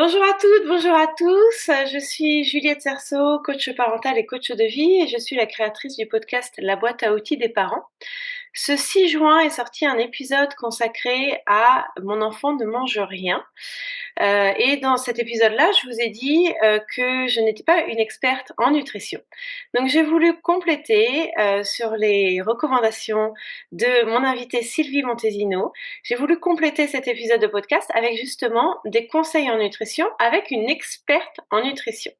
Bonjour à toutes, bonjour à tous. Je suis Juliette Cerceau, coach parental et coach de vie, et je suis la créatrice du podcast La boîte à outils des parents. Ce 6 juin est sorti un épisode consacré à Mon enfant ne mange rien. Et dans cet épisode-là, je vous ai dit que je n'étais pas une experte en nutrition. Donc j'ai voulu compléter sur les recommandations de mon invitée Sylvie Montesino. J'ai voulu compléter cet épisode de podcast avec justement des conseils en nutrition avec une experte en nutrition.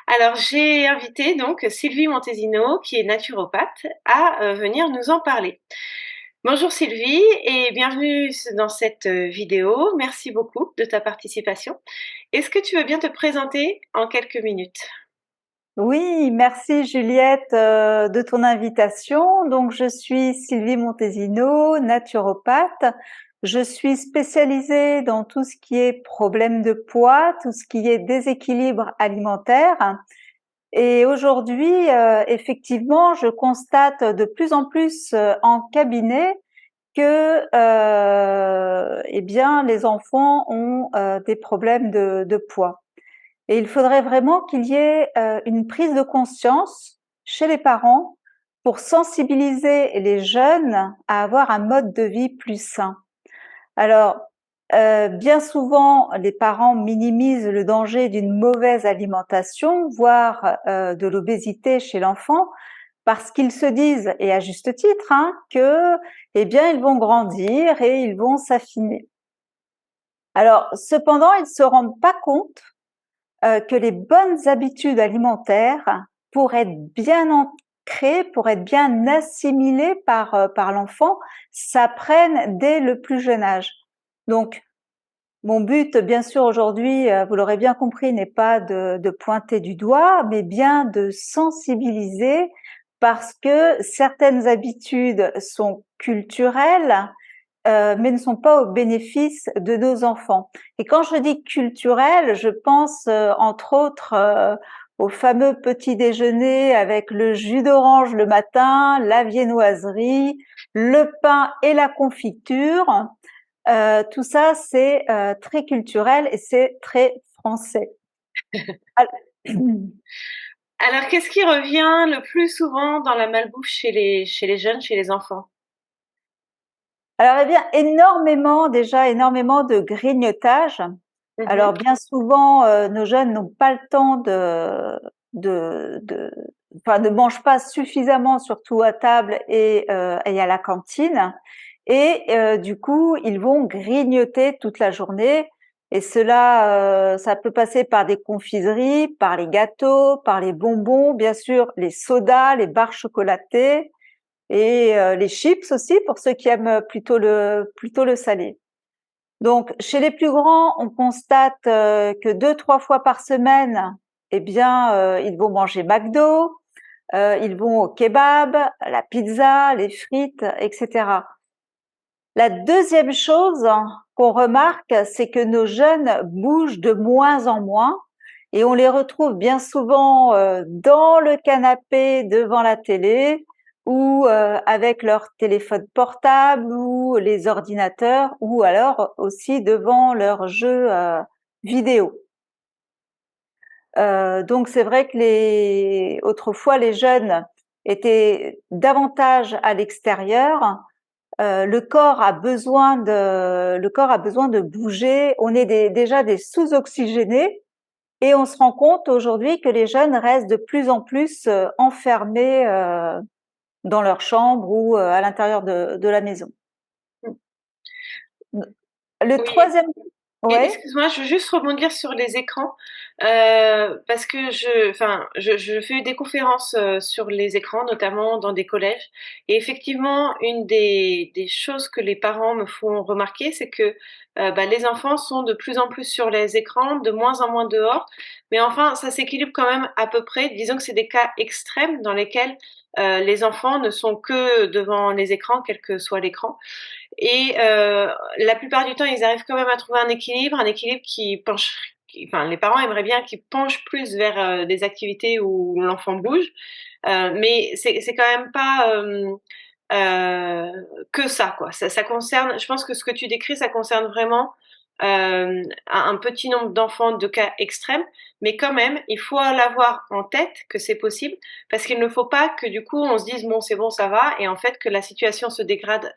Alors j'ai invité donc Sylvie Montesino, qui est naturopathe, à venir nous en parler. Bonjour Sylvie et bienvenue dans cette vidéo. Merci beaucoup de ta participation. Est-ce que tu veux bien te présenter en quelques minutes? Oui, merci Juliette de ton invitation. Donc, je suis Sylvie Montesino, naturopathe. Je suis spécialisée dans tout ce qui est problème de poids, tout ce qui est déséquilibre alimentaire. Et aujourd'hui, effectivement, je constate de plus en plus en cabinet que eh bien, les enfants ont des problèmes de poids. Et il faudrait vraiment qu'il y ait une prise de conscience chez les parents pour sensibiliser les jeunes à avoir un mode de vie plus sain. Alors, bien souvent, les parents minimisent le danger d'une mauvaise alimentation, voire de l'obésité chez l'enfant, parce qu'ils se disent, et à juste titre, que, eh bien, ils vont grandir et ils vont s'affiner. Alors, cependant, ils se rendent pas compte que les bonnes habitudes alimentaires, pour être bien ancrées, pour être bien assimilées par l'enfant, s'apprennent dès le plus jeune âge. Donc, mon but, bien sûr, aujourd'hui, vous l'aurez bien compris, n'est pas de pointer du doigt, mais bien de sensibiliser, parce que certaines habitudes sont culturelles, mais ne sont pas au bénéfice de nos enfants. Et quand je dis culturel, je pense entre autres au fameux petit déjeuner avec le jus d'orange le matin, la viennoiserie, le pain et la confiture. Tout ça, c'est très culturel et c'est très français. Alors, qu'est-ce qui revient le plus souvent dans la malbouffe chez les jeunes, chez les enfants? Alors, eh bien, énormément de grignotage. Mhm. Alors, bien souvent, nos jeunes n'ont pas le temps de enfin, ne mangent pas suffisamment, surtout à table et à la cantine. Et du coup, ils vont grignoter toute la journée. Et cela, ça peut passer par des confiseries, par les gâteaux, par les bonbons, bien sûr, les sodas, les barres chocolatées et les chips aussi pour ceux qui aiment plutôt le salé. Donc chez les plus grands, on constate que 2-3 fois par semaine, eh bien ils vont manger McDo, ils vont au kebab, la pizza, les frites, etc. La deuxième chose qu'on remarque, c'est que nos jeunes bougent de moins en moins et on les retrouve bien souvent dans le canapé devant la télé ou avec leur téléphone portable ou les ordinateurs ou alors aussi devant leurs jeux vidéo. Donc c'est vrai que autrefois les jeunes étaient davantage à l'extérieur. Le corps a besoin de bouger. On est déjà des sous-oxygénés et on se rend compte aujourd'hui que les jeunes restent de plus en plus enfermés dans leur chambre ou à l'intérieur de la maison. Le Oui. troisième, ouais. Excuse-moi, je veux juste rebondir sur les écrans, parce que je fais des conférences sur les écrans, notamment dans des collèges. Et effectivement, une des choses que les parents me font remarquer, c'est que les enfants sont de plus en plus sur les écrans, de moins en moins dehors. Mais enfin, ça s'équilibre quand même à peu près. Disons que c'est des cas extrêmes dans lesquels les enfants ne sont que devant les écrans, quel que soit l'écran. Et la plupart du temps, ils arrivent quand même à trouver un équilibre qui penche, enfin, les parents aimeraient bien qu'ils penchent plus vers des activités où l'enfant bouge, mais c'est quand même pas que ça, quoi. Ça concerne, je pense que ce que tu décris, ça concerne vraiment un petit nombre d'enfants de cas extrêmes, mais quand même, il faut l'avoir en tête que c'est possible, parce qu'il ne faut pas que du coup on se dise bon c'est bon ça va, et en fait que la situation se dégrade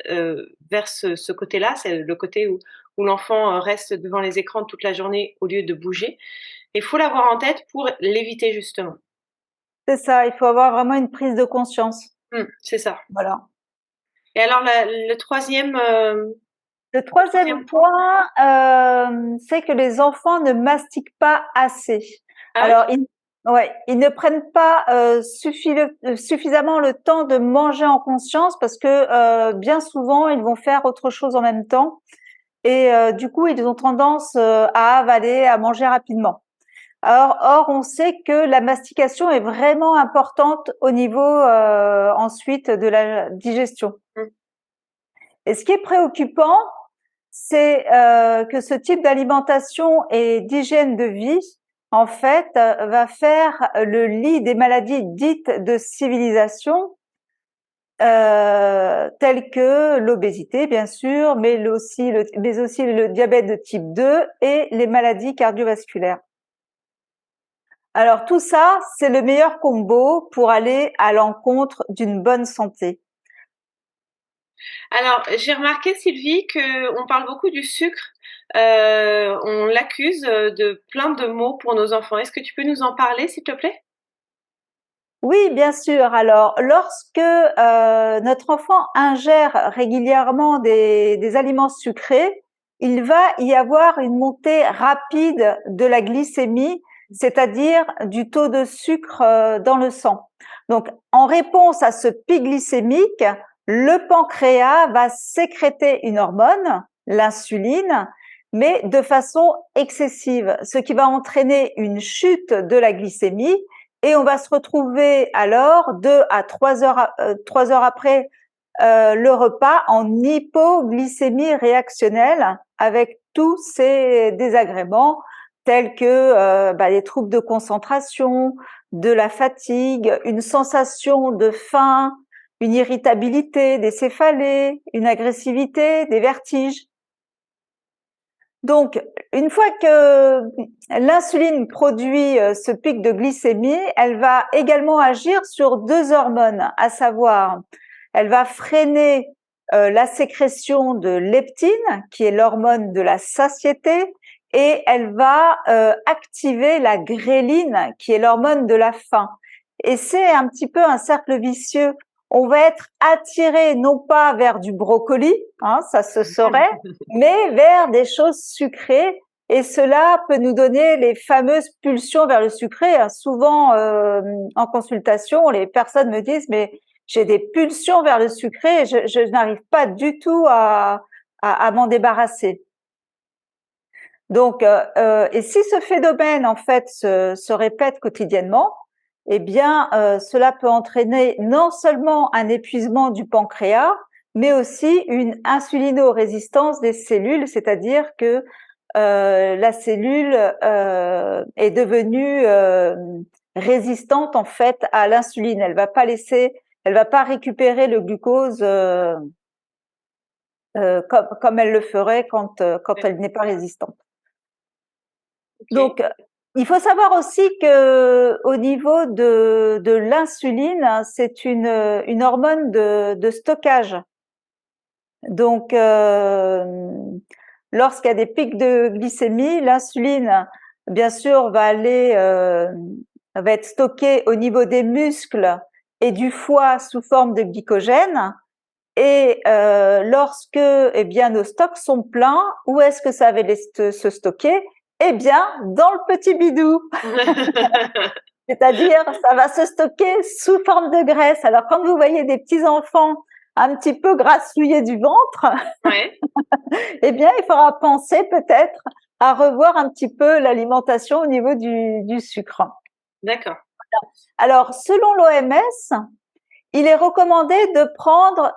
vers ce côté-là, c'est le côté où l'enfant reste devant les écrans toute la journée au lieu de bouger. Il faut l'avoir en tête pour l'éviter justement. C'est ça, il faut avoir vraiment une prise de conscience. C'est ça. Voilà. Et alors le troisième, Le troisième point. point, c'est que les enfants ne mastiquent pas assez. Ah oui. Alors, ouais, ils ne prennent pas suffisamment le temps de manger en conscience parce que bien souvent, ils vont faire autre chose en même temps et du coup, ils ont tendance à avaler, à manger rapidement. Or, on sait que la mastication est vraiment importante au niveau ensuite de la digestion. Mm. Et ce qui est préoccupant, c'est que ce type d'alimentation et d'hygiène de vie, en fait, va faire le lit des maladies dites de civilisation, telles que l'obésité, bien sûr, mais aussi le diabète de type 2 et les maladies cardiovasculaires. Alors tout ça, c'est le meilleur combo pour aller à l'encontre d'une bonne santé. Alors, j'ai remarqué, Sylvie, qu'on parle beaucoup du sucre. On l'accuse de plein de maux pour nos enfants. Est-ce que tu peux nous en parler, s'il te plaît? Oui, bien sûr. Alors, lorsque notre enfant ingère régulièrement des aliments sucrés, il va y avoir une montée rapide de la glycémie, c'est-à-dire du taux de sucre dans le sang. Donc, en réponse à ce pic glycémique, le pancréas va sécréter une hormone, l'insuline, mais de façon excessive, ce qui va entraîner une chute de la glycémie et on va se retrouver alors 3 heures après le repas en hypoglycémie réactionnelle avec tous ces désagréments tels que les troubles de concentration, de la fatigue, une sensation de faim, une irritabilité, des céphalées, une agressivité, des vertiges. Donc, une fois que l'insuline produit ce pic de glycémie, elle va également agir sur deux hormones, à savoir, elle va freiner la sécrétion de leptine, qui est l'hormone de la satiété, et elle va activer la gréline, qui est l'hormone de la faim. Et c'est un petit peu un cercle vicieux. On va être attiré non pas vers du brocoli, hein, ça se saurait, mais vers des choses sucrées. Et cela peut nous donner les fameuses pulsions vers le sucré. Souvent, en consultation, les personnes me disent, mais j'ai des pulsions vers le sucré, je n'arrive pas du tout à m'en débarrasser. Donc, et si ce phénomène, en fait, se répète quotidiennement, eh bien, cela peut entraîner non seulement un épuisement du pancréas, mais aussi une insulinorésistance des cellules, c'est-à-dire que la cellule est devenue résistante en fait à l'insuline. Elle va pas récupérer le glucose comme elle le ferait quand elle n'est pas résistante. Ok. Donc, il faut savoir aussi que au niveau de l'insuline, c'est une hormone de stockage. Donc, lorsqu'il y a des pics de glycémie, l'insuline, bien sûr, va être stockée au niveau des muscles et du foie sous forme de glycogène. Et lorsque nos stocks sont pleins, où est-ce que ça va se stocker? Eh bien, dans le petit bidou. C'est-à-dire, ça va se stocker sous forme de graisse. Alors, quand vous voyez des petits enfants un petit peu grassouillés du ventre, Ouais, eh bien, il faudra penser peut-être à revoir un petit peu l'alimentation au niveau du sucre. d'accord. Alors, selon l'OMS, il est recommandé de prendre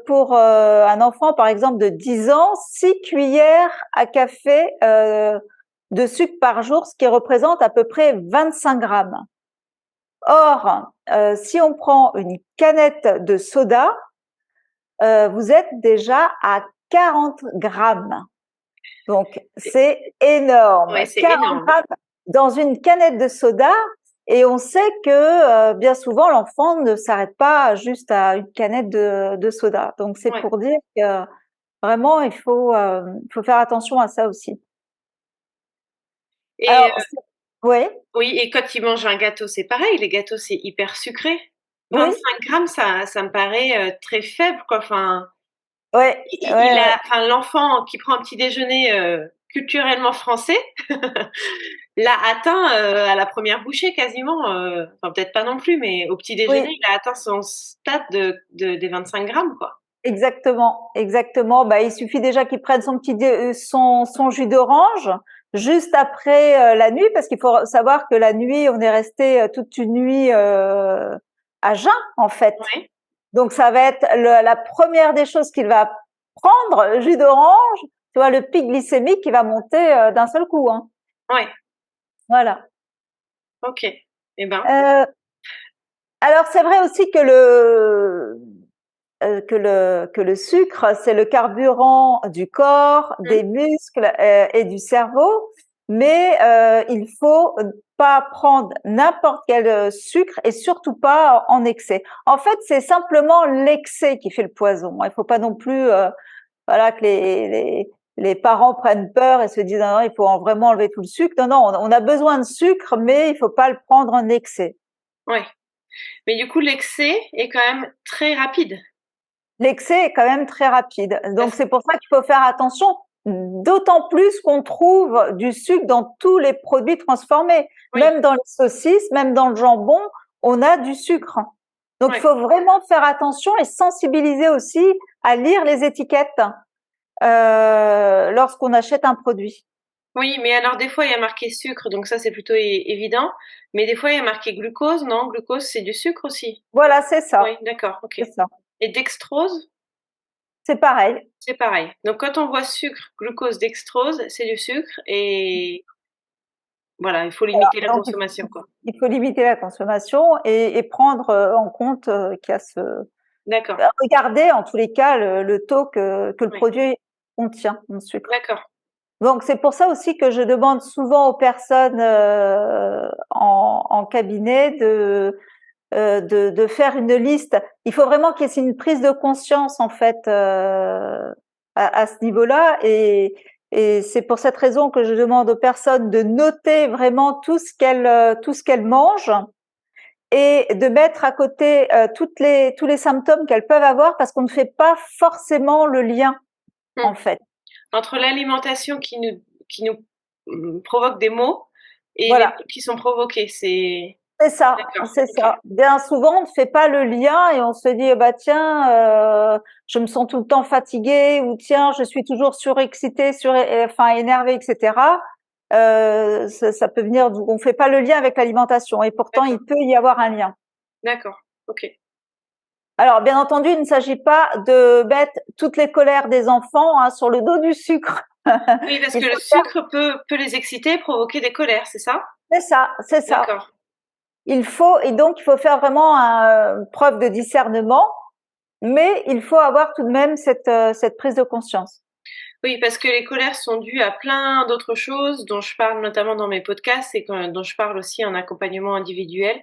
pour un enfant, par exemple, de 10 ans, 6 cuillères à café de sucre par jour, ce qui représente à peu près 25 grammes. Or, si on prend une canette de soda, vous êtes déjà à 40 grammes. Donc, c'est énorme. Ouais, c'est 40 énorme. grammes dans une canette de soda. Et on sait que bien souvent, l'enfant ne s'arrête pas juste à une canette de soda. Donc, c'est Ouais. pour dire que vraiment, il faut faire attention à ça aussi. Et Alors, oui, oui, et quand ils mangent un gâteau, c'est pareil. Les gâteaux, c'est hyper sucré. oui, 25 grammes, ça me paraît très faible, quoi. Enfin, oui, il oui, a, enfin, l'enfant qui prend un petit déjeuner culturellement français l'a atteint à la première bouchée quasiment. Enfin, peut-être pas non plus, mais au petit déjeuner, oui. il a atteint son stade des 25 grammes, quoi. Exactement, exactement. Bah, il suffit déjà qu'il prenne son jus d'orange juste après la nuit, parce qu'il faut savoir que la nuit, on est resté toute une nuit à jeun en fait. Ouais, Donc ça va être la première des choses qu'il va prendre, le jus d'orange. Tu vois le pic glycémique qui va monter d'un seul coup, hein. ouais, Voilà. ok. Eh ben, Euh, alors c'est vrai aussi que le sucre, c'est le carburant du corps, hmm, des muscles et du cerveau, mais il faut pas prendre n'importe quel sucre et surtout pas en excès. En fait, c'est simplement l'excès qui fait le poison. Il faut pas non plus voilà que les parents prennent peur et se disent non, non, il faut vraiment enlever tout le sucre. Non, non, on a besoin de sucre, mais il faut pas le prendre en excès. ouais. Mais du coup, l'excès est quand même très rapide. L'excès est quand même très rapide. Donc Parce- c'est pour ça qu'il faut faire attention, d'autant plus qu'on trouve du sucre dans tous les produits transformés. Oui, Même dans les saucisses, même dans le jambon, on a du sucre. Donc il ouais. faut vraiment faire attention et sensibiliser aussi à lire les étiquettes lorsqu'on achète un produit. Oui, mais alors des fois il y a marqué sucre, donc ça c'est plutôt évident. Mais des fois il y a marqué glucose, non? Glucose c'est du sucre aussi. Voilà, c'est ça, Oui, d'accord, ok. c'est ça. Et dextrose, C'est pareil. c'est pareil. Donc quand on voit sucre, glucose, dextrose, c'est du sucre et voilà, il faut Voilà. limiter la Donc consommation, quoi. il faut limiter la consommation et prendre en compte qu'il y a D'accord, regarder en tous les cas le taux que le oui, produit contient en sucre. d'accord, Donc c'est pour ça aussi que je demande souvent aux personnes en cabinet de faire une liste. Il faut vraiment qu'il y ait une prise de conscience en fait à ce niveau-là et c'est pour cette raison que je demande aux personnes de noter vraiment tout ce qu'elles mangent et de mettre à côté tous les symptômes qu'elles peuvent avoir parce qu'on ne fait pas forcément le lien hmm. en fait. Entre l'alimentation qui nous provoque des maux et les Voilà, maux qui sont provoqués, c'est c'est ça, d'accord, c'est ok, ça. Bien souvent, on ne fait pas le lien et on se dit bah tiens, je me sens tout le temps fatiguée ou tiens, je suis toujours surexcitée, enfin énervée, etc. Ça peut venir d'où on fait pas le lien avec l'alimentation et pourtant il d'accord, peut y avoir un lien. d'accord, ok. Alors, bien entendu, il ne s'agit pas de mettre toutes les colères des enfants sur le dos du sucre. Oui, parce Il que le faut sucre peut les exciter et provoquer des colères, c'est ça? c'est ça, c'est ça. D'accord. Il faut faire vraiment preuve de discernement, mais il faut avoir tout de même cette prise de conscience. Oui, parce que les colères sont dues à plein d'autres choses dont je parle notamment dans mes podcasts et dont je parle aussi en accompagnement individuel.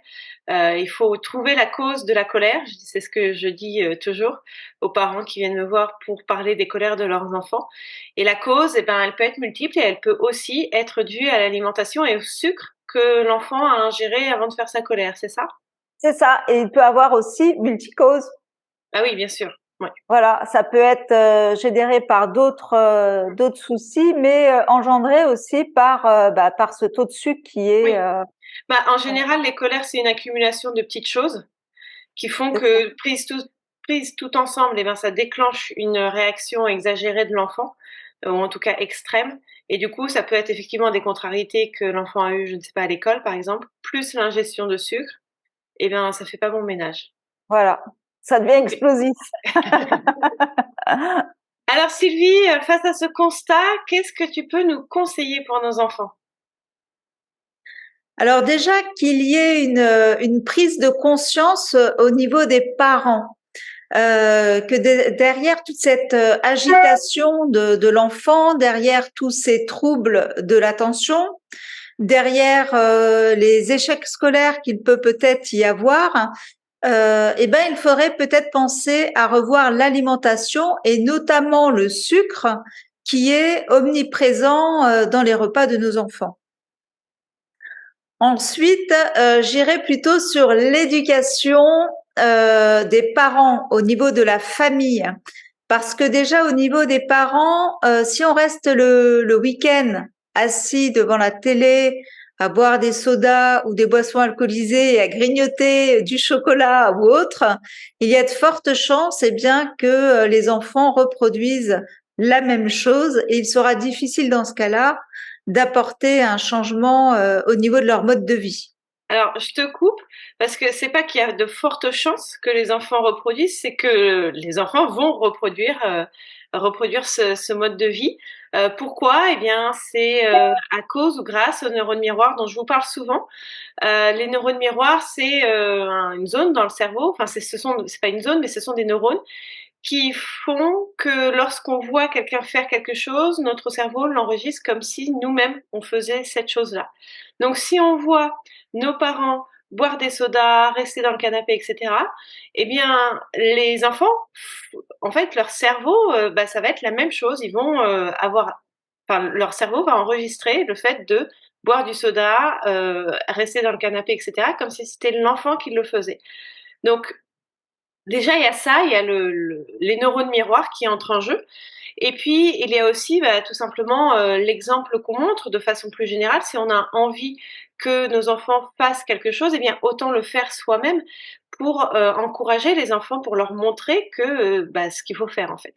Il faut trouver la cause de la colère. C'est ce que je dis toujours aux parents qui viennent me voir pour parler des colères de leurs enfants. Et la cause, eh ben, elle peut être multiple et elle peut aussi être due à l'alimentation et au sucre que l'enfant a ingéré avant de faire sa colère, c'est ça? C'est ça, et il peut avoir aussi multicause. Ah oui, bien sûr. Ouais. Voilà, ça peut être généré par d'autres soucis, mais engendré aussi par ce taux de sucre qui est Oui. Bah, en général, les colères, c'est une accumulation de petites choses qui font c'est ça. que prises tout ensemble, eh ben, ça déclenche une réaction exagérée de l'enfant, ou en tout cas extrême. Et du coup, ça peut être effectivement des contrariétés que l'enfant a eues, je ne sais pas, à l'école par exemple, plus l'ingestion de sucre, et bien ça fait pas bon ménage. Voilà, ça devient Ok. explosif. Alors Sylvie, face à ce constat, qu'est-ce que tu peux nous conseiller pour nos enfants? Alors déjà qu'il y ait une prise de conscience au niveau des parents. derrière toute cette agitation de l'enfant, derrière tous ces troubles de l'attention, derrière les échecs scolaires qu'il peut-être y avoir, eh ben, il faudrait peut-être penser à revoir l'alimentation et notamment le sucre qui est omniprésent dans les repas de nos enfants. Ensuite, j'irai plutôt sur l'éducation des parents au niveau de la famille. Parce que déjà au niveau des parents, si on reste le week-end assis devant la télé, à boire des sodas ou des boissons alcoolisées et à grignoter du chocolat ou autre, il y a de fortes chances bien, que les enfants reproduisent la même chose et il sera difficile dans ce cas-là d'apporter un changement au niveau de leur mode de vie. Alors, je te coupe parce que c'est pas qu'il y a de fortes chances que les enfants reproduisent, c'est que les enfants vont reproduire ce mode de vie. Pourquoi? Eh bien, c'est à cause ou grâce aux neurones miroirs dont je vous parle souvent. Les neurones miroirs, c'est une zone dans le cerveau. Enfin, c'est pas une zone, mais ce sont des neurones qui font que lorsqu'on voit quelqu'un faire quelque chose, notre cerveau l'enregistre comme si nous-mêmes on faisait cette chose-là. Donc si on voit nos parents boire des sodas, rester dans le canapé, etc., eh bien les enfants, en fait, leur cerveau, ça va être la même chose. Ils vont enfin, leur cerveau va enregistrer le fait de boire du soda, rester dans le canapé, etc., comme si c'était l'enfant qui le faisait. Donc déjà, il y a ça, il y a les neurones miroirs qui entrent en jeu. Et puis, il y a aussi tout simplement l'exemple qu'on montre de façon plus générale. Si on a envie que nos enfants fassent quelque chose, eh bien, autant le faire soi-même pour encourager les enfants, pour leur montrer que ce qu'il faut faire en fait.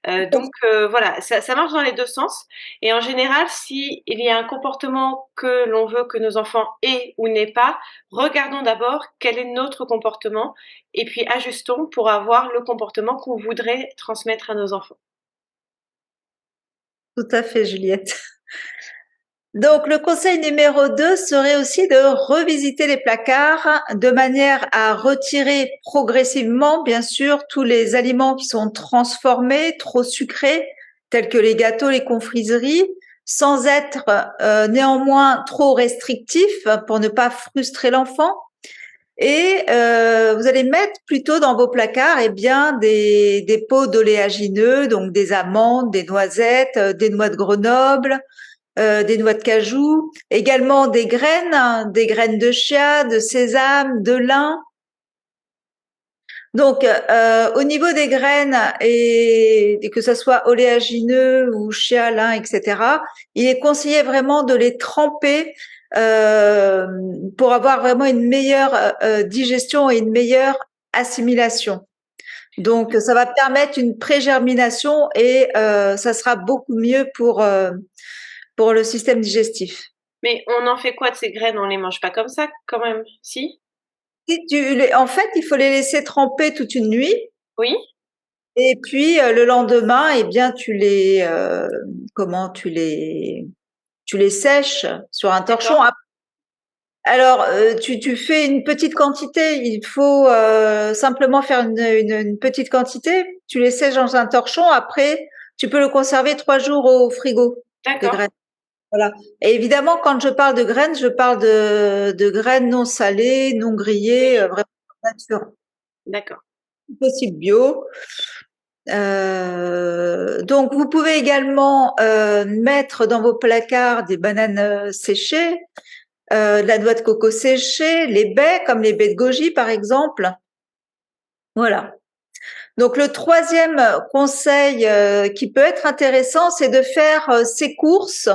Voilà, ça marche dans les deux sens. Et en général, si il y a un comportement que l'on veut que nos enfants aient ou n'aient pas, regardons d'abord quel est notre comportement et puis ajustons pour avoir le comportement qu'on voudrait transmettre à nos enfants. Tout à fait, Juliette. Donc, le conseil numéro 2 serait aussi de revisiter les placards de manière à retirer progressivement, bien sûr, tous les aliments qui sont transformés, trop sucrés, tels que les gâteaux, les confiseries, sans être néanmoins trop restrictif pour ne pas frustrer l'enfant. Et vous allez mettre plutôt dans vos placards bien des pots d'oléagineux, donc des amandes, des noisettes, des noix de Grenoble, des noix de cajou, également des graines, hein, des graines de chia, de sésame, de lin. Donc, au niveau des graines et que ça soit oléagineux ou chia, lin, etc., il est conseillé vraiment de les tremper pour avoir vraiment une meilleure digestion et une meilleure assimilation. Donc, ça va permettre une pré-germination et ça sera beaucoup mieux pour le système digestif. Mais on en fait quoi de ces graines? On les mange pas comme ça quand même, si? En fait, il faut les laisser tremper toute une nuit. Oui? Et puis le lendemain, bien tu les sèches sur un torchon. D'accord. Alors tu fais une petite quantité. Il faut simplement faire une petite quantité. Tu les sèches dans un torchon. Après, tu peux le conserver 3 jours au frigo de D'accord. graines. Voilà. Et évidemment, quand je parle de graines, je parle de graines non salées, non grillées, Oui. vraiment nature, D'accord. possible bio. Donc, vous pouvez également mettre dans vos placards des bananes séchées, de la noix de coco séchée, les baies, comme les baies de goji par exemple. Voilà. Donc, le troisième conseil qui peut être intéressant, c'est de faire ses courses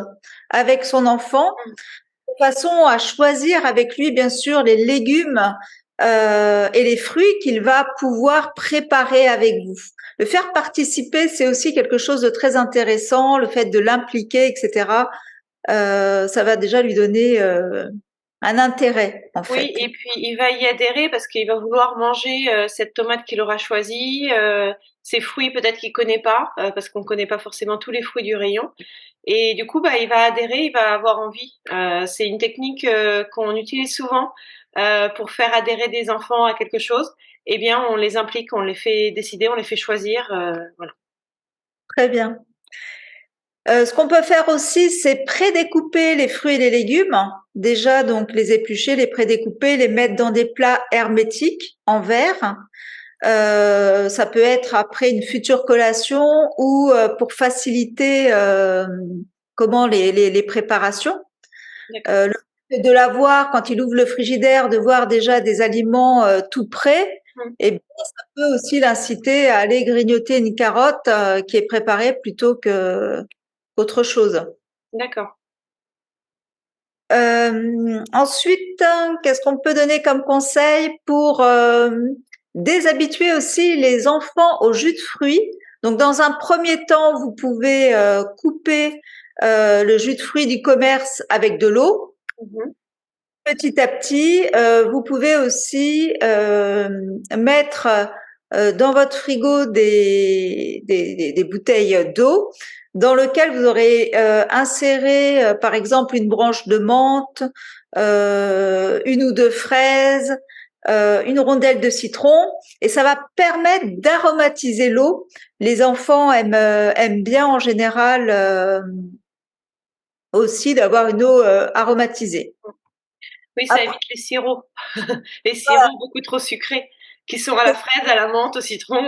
avec son enfant, de façon à choisir avec lui, bien sûr, les légumes et les fruits qu'il va pouvoir préparer avec vous. Le faire participer, c'est aussi quelque chose de très intéressant, le fait de l'impliquer, etc. Ça va déjà lui donner un intérêt, en Oui, fait. et puis il va y adhérer parce qu'il va vouloir manger cette tomate qu'il aura choisie, ces fruits peut-être qu'il connaît pas, parce qu'on connaît pas forcément tous les fruits du rayon. Et du coup, il va adhérer, il va avoir envie. C'est une technique qu'on utilise souvent pour faire adhérer des enfants à quelque chose. eh bien, on les implique, on les fait décider, on les fait choisir, voilà. Très bien. Ce qu'on peut faire aussi, c'est prédécouper les fruits et les légumes. Déjà, donc les éplucher, les prédécouper, les mettre dans des plats hermétiques en verre. Ça peut être après une future collation ou pour faciliter comment les préparations. D'accord. Le fait de l'avoir quand il ouvre le frigidaire, de voir déjà des aliments tout prêts, Mmh. et bien, ça peut aussi l'inciter à aller grignoter une carotte qui est préparée plutôt que qu'autre chose. D'accord. Ensuite, qu'est-ce qu'on peut donner comme conseil pour déshabituer aussi les enfants au jus de fruits? Donc, dans un premier temps, vous pouvez couper le jus de fruits du commerce avec de l'eau. Mmh. Petit à petit, vous pouvez aussi mettre dans votre frigo des bouteilles d'eau dans lequel vous aurez inséré, par exemple, une branche de menthe, une ou deux fraises, une rondelle de citron, et ça va permettre d'aromatiser l'eau. Les enfants aiment bien en général aussi d'avoir une eau aromatisée. Oui, ça évite les sirops. Les sirops beaucoup trop sucrés, qui sont à la fraise, à la menthe, au citron.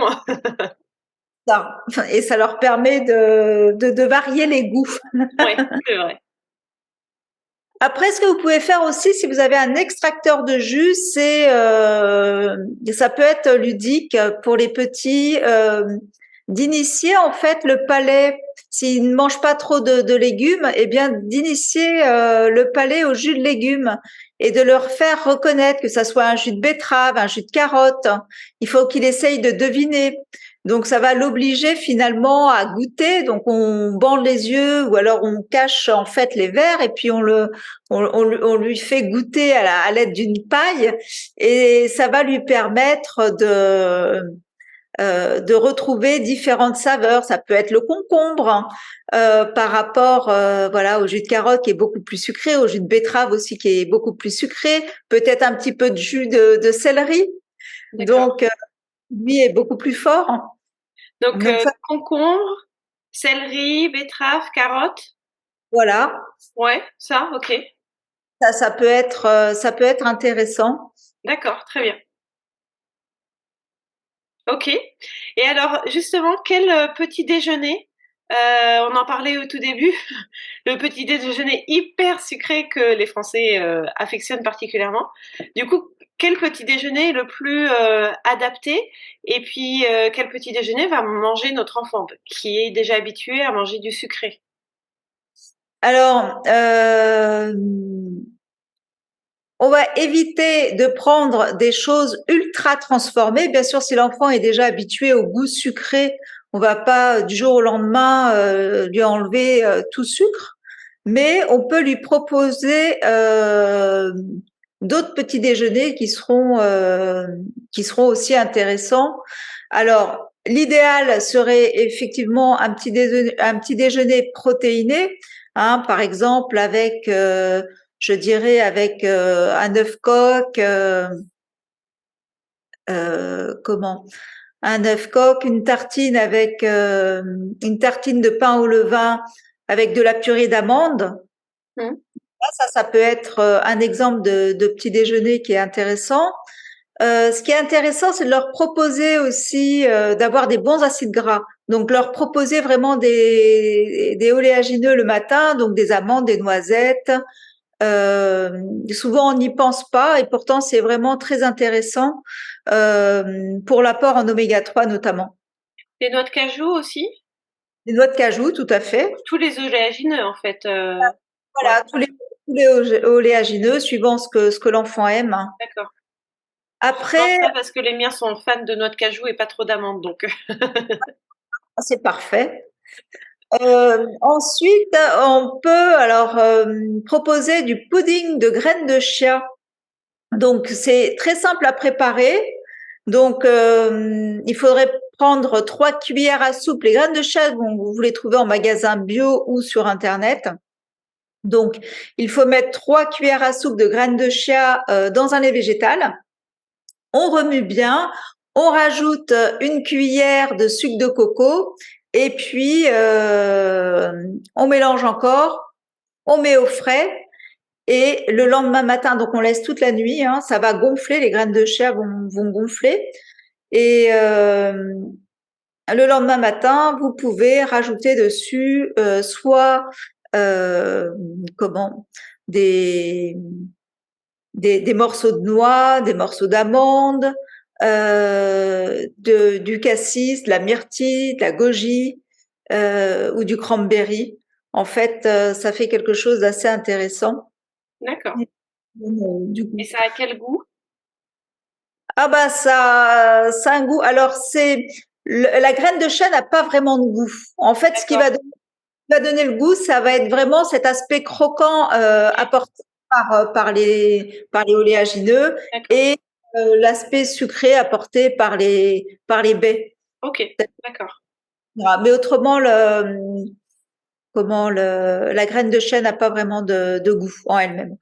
Ça. Et ça leur permet de varier les goûts. Ouais, c'est vrai. Après, ce que vous pouvez faire aussi, si vous avez un extracteur de jus, ça peut être ludique pour les petits, d'initier en fait le palais. S'ils ne mangent pas trop de légumes, eh bien d'initier le palais au jus de légumes et de leur faire reconnaître que ça soit un jus de betterave, un jus de carotte. Il faut qu'il essaye de deviner. Donc ça va l'obliger finalement à goûter. Donc on bande les yeux ou alors on cache en fait les verres et puis on lui fait goûter à l'aide d'une paille et ça va lui permettre de retrouver différentes saveurs. Ça peut être le concombre par rapport voilà au jus de carotte qui est beaucoup plus sucré, au jus de betterave aussi qui est beaucoup plus sucré, peut-être un petit peu de jus de céleri. D'accord. Donc lui est beaucoup plus fort. Donc, Donc ça, concombre, céleri, betterave, carotte. voilà, Ouais, ça, OK. ça peut être intéressant. D'accord, très bien. OK. Et alors, justement, quel, petit déjeuner, on en parlait au tout début, le petit déjeuner hyper sucré que les Français, affectionnent particulièrement. Du coup, quel petit déjeuner est le plus, adapté? Et puis, quel petit déjeuner va manger notre enfant, qui est déjà habitué à manger du sucré? Alors, on va éviter de prendre des choses ultra transformées. Bien sûr, si l'enfant est déjà habitué au goût sucré, on va pas du jour au lendemain lui enlever tout sucre, mais on peut lui proposer d'autres petits déjeuners qui seront aussi intéressants. Alors, l'idéal serait effectivement un petit déjeuner protéiné, hein, par exemple avec je dirais avec un œuf coq, comment? Un œuf coq, une tartine de pain au levain avec de la purée d'amandes. Mmh. Ça peut être un exemple de petit déjeuner qui est intéressant. Ce qui est intéressant, c'est de leur proposer aussi d'avoir des bons acides gras. Donc leur proposer vraiment des oléagineux le matin, donc des amandes, des noisettes. Souvent on n'y pense pas et pourtant c'est vraiment très intéressant pour l'apport en oméga 3 notamment. Des noix de cajou aussi? Des noix de cajou, tout à fait. Tous les oléagineux, en fait, ouais, Voilà, tous les oléagineux suivant ce que l'enfant aime. d'accord. Je demande Après, ça parce que les miens sont fans de noix de cajou et pas trop d'amandes, donc c'est parfait. Ensuite, on peut alors proposer du pudding de graines de chia. Donc c'est très simple à préparer. Donc il faudrait prendre 3 cuillères à soupe. Les graines de chia, bon, vous les trouvez en magasin bio ou sur internet. Donc il faut mettre 3 cuillères à soupe de graines de chia dans un lait végétal. on remue bien, on rajoute une cuillère de sucre de coco et puis on mélange encore, on met au frais et le lendemain matin, donc on laisse toute la nuit, hein, ça va gonfler, les graines de chia vont gonfler et le lendemain matin, vous pouvez rajouter dessus soit comment des, des morceaux de noix, des morceaux d'amande, du cassis, de la myrtille, de la goji ou du cranberry. En fait, ça fait quelque chose d'assez intéressant. D'accord. Du Et coup. ça a quel goût? Ah bah ça a un goût. Alors la graine de chêne n'a pas vraiment de goût. En fait, ce qui D'accord. va donner le goût, ça va être vraiment cet aspect croquant apporté par les oléagineux D'accord. et l'aspect sucré apporté par les baies. Ok. D'accord. Voilà. Mais autrement, la graine de chêne n'a pas vraiment de goût en elle-même.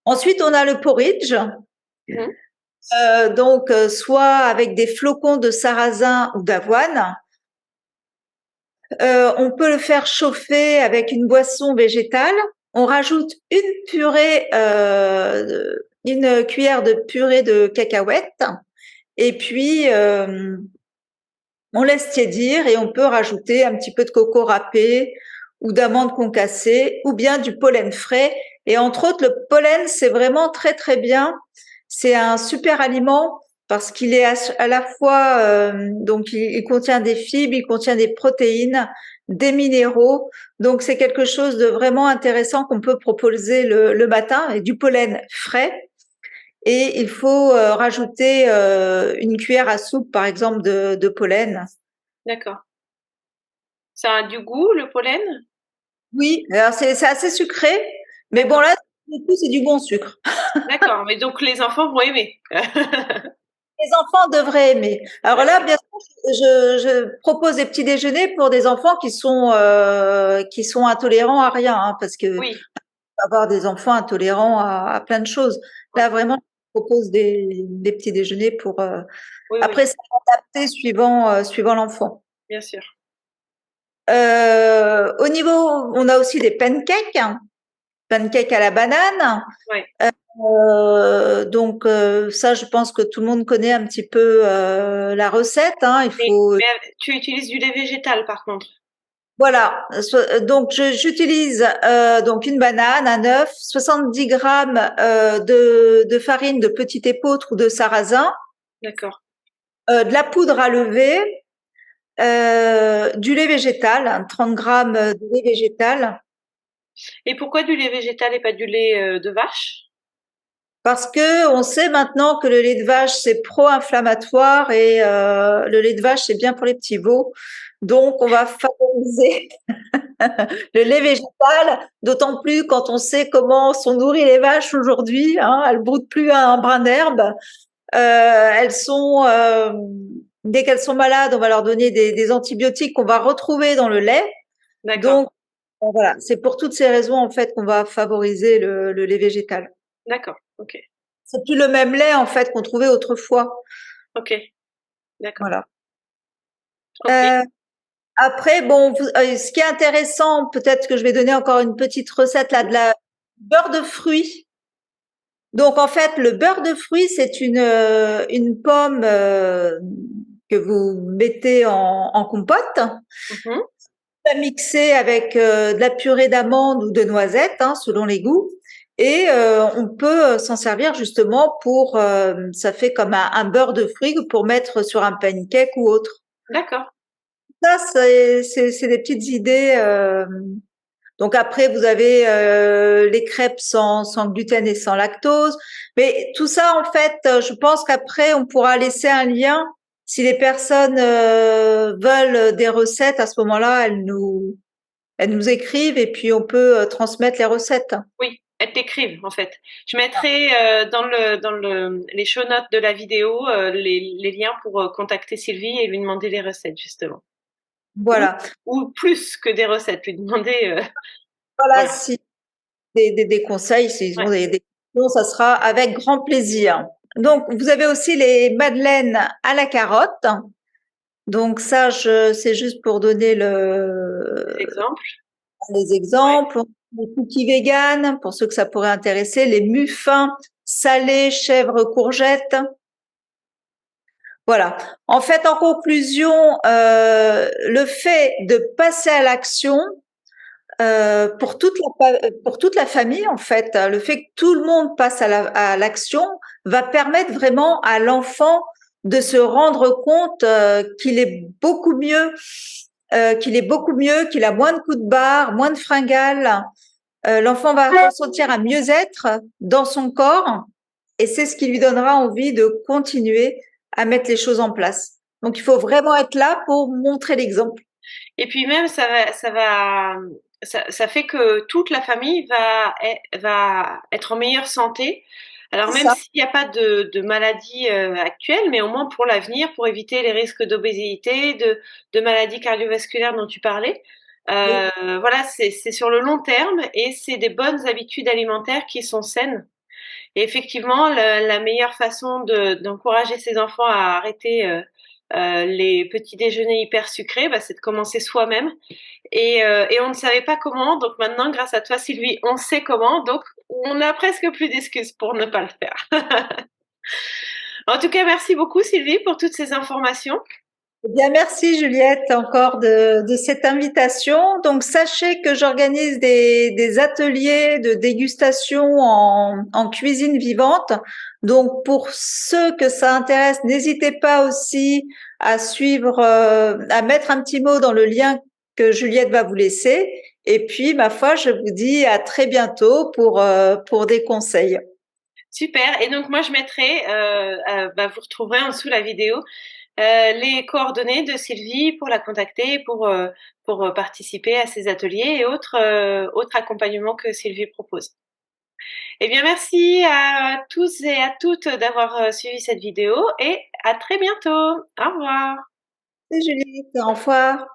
Ensuite, on a le porridge. Mhm. Donc, soit avec des flocons de sarrasin ou d'avoine. On peut le faire chauffer avec une boisson végétale. On rajoute une cuillère de purée de cacahuètes. Et puis, on laisse tiédir et on peut rajouter un petit peu de coco râpé ou d'amandes concassées ou bien du pollen frais. Et entre autres, le pollen, c'est vraiment très très bien. C'est un super aliment parce qu'il est à la fois, donc il contient des fibres, il contient des protéines, des minéraux. Donc c'est quelque chose de vraiment intéressant qu'on peut proposer le matin et du pollen frais. Et il faut rajouter une cuillère à soupe, par exemple, de pollen. D'accord. Ça a du goût, le pollen? Oui, alors c'est assez sucré, mais bon D'accord. là, du coup, c'est du bon sucre. D'accord. Mais donc les enfants vont aimer. Les enfants devraient aimer. Alors là, D'accord. bien sûr, je propose des petits déjeuners pour des enfants qui sont intolérants à rien, hein, parce que Oui. avoir des enfants intolérants à plein de choses. Ouais. Là, vraiment, je propose des petits déjeuners pour. Oui, oui, Après, c'est adapté suivant l'enfant. bien sûr. Au niveau, on a aussi des pancakes, hein, pancakes à la banane. Ouais. Donc ça, je pense que tout le monde connaît un petit peu la recette. Hein. Il faut Mais tu utilises du lait végétal par contre. voilà. Donc j'utilise donc une banane, un œuf, 70 grammes de farine de petit épeautre ou de sarrasin, D'accord. de la poudre à lever, du lait végétal, hein, 30 grammes de lait végétal. Et pourquoi du lait végétal et pas du lait de vache? Parce que on sait maintenant que le lait de vache c'est pro-inflammatoire et le lait de vache c'est bien pour les petits veaux. Donc on va favoriser le lait végétal, d'autant plus quand on sait comment sont nourries les vaches aujourd'hui. Hein, elles broutent plus un brin d'herbe. Elles sont dès qu'elles sont malades, on va leur donner des antibiotiques qu'on va retrouver dans le lait. D'accord. Donc voilà, c'est pour toutes ces raisons en fait qu'on va favoriser le lait végétal. D'accord. Ok. C'est plus le même lait en fait qu'on trouvait autrefois. Ok. D'accord. Voilà. Ok. Euh, Après, bon, ce qui est intéressant, peut-être que je vais donner encore une petite recette là Mhm. de la beurre de fruits. Donc en fait, le beurre de fruits, c'est une pomme que vous mettez en compote, Mhm. à mixer avec de la purée d'amande ou de noisettes, hein, selon les goûts. Et on peut s'en servir justement pour, ça fait comme un beurre de fruits pour mettre sur un pancake ou autre. D'accord. Ça, c'est des petites idées. Donc après, vous avez les crêpes sans gluten et sans lactose. Mais tout ça, en fait, je pense qu'après, on pourra laisser un lien. Si les personnes veulent des recettes, à ce moment-là, elles nous écrivent et puis on peut transmettre les recettes. Oui. Elles t'écrivent en fait. Je mettrai les show notes de la vidéo les liens pour contacter Sylvie et lui demander les recettes justement. Ou, Voilà. ou plus que des recettes, lui demander. Voilà, Voilà. si des conseils, s'ils Ouais. ont des questions, ça sera avec grand plaisir. Donc, vous avez aussi les madeleines à la carotte. Donc ça, c'est juste pour donner Exemple. les Ouais. exemples. Les cookies véganes, pour ceux que ça pourrait intéresser, les muffins salés, chèvre, courgettes. Voilà. En fait, en conclusion, le fait de passer à l'action pour toute la famille, en fait, le fait que tout le monde passe à l'action va permettre vraiment à l'enfant de se rendre compte qu'il est beaucoup mieux, qu'il a moins de coups de barre, moins de fringales. L'enfant va ressentir un mieux-être dans son corps et c'est ce qui lui donnera envie de continuer à mettre les choses en place. Donc, il faut vraiment être là pour montrer l'exemple. Et puis même, ça fait que toute la famille va être en meilleure santé. Alors C'est même ça. s'il n'y a pas de maladie actuelle, mais au moins pour l'avenir, pour éviter les risques d'obésité, de maladies cardiovasculaires dont tu parlais. Oui. Voilà, c'est sur le long terme et c'est des bonnes habitudes alimentaires qui sont saines. Et effectivement, la meilleure façon d'encourager ses enfants à arrêter les petits déjeuners hyper sucrés, bah, c'est de commencer soi-même. Et on ne savait pas comment, donc maintenant, grâce à toi, Sylvie, on sait comment, donc on n'a presque plus d'excuses pour ne pas le faire. En tout cas, merci beaucoup, Sylvie, pour toutes ces informations. Eh bien, merci Juliette encore de cette invitation. Donc, sachez que j'organise des ateliers de dégustation en cuisine vivante. Donc, pour ceux que ça intéresse, n'hésitez pas aussi à suivre, à mettre un petit mot dans le lien que Juliette va vous laisser. Et puis, ma foi, je vous dis à très bientôt pour des conseils. Super. Et donc, moi, je mettrai, bah, vous retrouverez en dessous la vidéo, les coordonnées de Sylvie pour la contacter, pour participer à ces ateliers et autres accompagnements que Sylvie propose. Eh bien, merci à tous et à toutes d'avoir suivi cette vidéo et à très bientôt. Au revoir. C'est Juliette, au revoir.